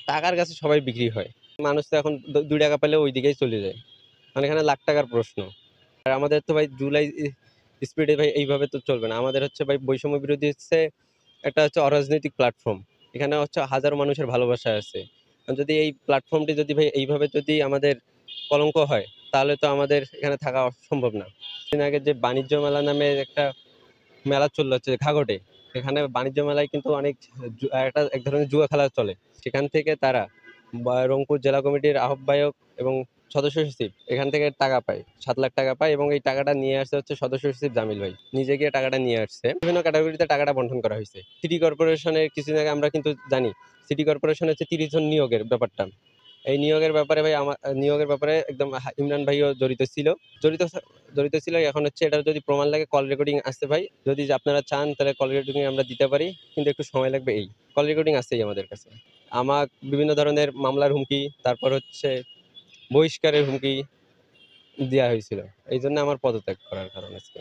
টাকার কাছে সবাই বিক্রি হয়। মানুষ তো এখন ৳২ পেলে ওই দিকেই চলে যায়। মানে এখানে লাখ টাকার প্রশ্ন। আর আমাদের তো ভাই জুলাই স্পিডে ভাই এইভাবে তো চলবে না। আমাদের হচ্ছে ভাই বৈষম্য বিরোধী হচ্ছে একটা হচ্ছে অরাজনৈতিক প্ল্যাটফর্ম। এখানে হচ্ছে হাজারো মানুষের ভালোবাসা আছে। যদি এই প্ল্যাটফর্মটি যদি ভাই এইভাবে যদি আমাদের কলঙ্ক হয়, তাহলে তো আমাদের এখানে থাকা সম্ভব না। কিছুদিন আগে যে বাণিজ্য মেলা নামে একটা মেলা চলল হচ্ছে ঘাঘটে। এখানে বাণিজ্য মেলায় কিন্তু অনেক এক ধরনের জুয়া খেলা চলে। সেখান থেকে তারা রংপুর জেলা কমিটির আহ্বায়ক এবং সদস্য সচিব এখান থেকে টাকা পায়। ৳৭,০০,০০০ পায় এবং এই টাকাটা নিয়ে আসছে হচ্ছে সদস্য সচিব জামিল ভাই। নিজে গিয়ে টাকাটা নিয়ে আসছে। বিভিন্ন ক্যাটেগরিতে টাকাটা বন্টন করা হইছে। সিটি কর্পোরেশনের কিছুদিন আগে আমরা কিন্তু জানি, সিটি কর্পোরেশন হচ্ছে ৩০ জন নিয়োগের ব্যাপারটা। এই নিয়োগের ব্যাপারে ভাই নিয়োগের ব্যাপারে একদম ইমরান ভাইও জড়িত ছিল। জড়িত থা জড়িত ছিল। এখন হচ্ছে এটার যদি প্রমাণ লাগে কল রেকর্ডিং আছে ভাই। যদি আপনারা চান তাহলে কল রেকর্ডিং আমরা দিতে পারি। কিন্তু একটু সময় লাগবে এই। কল রেকর্ডিং আছেই আমাদের কাছে। বিভিন্ন ধরনের মামলার হুমকি, তারপর হচ্ছে বহিষ্কারের হুমকি দেয়া হয়েছিল। এইজন্য আমার পদত্যাগ করার কারণ আজকে।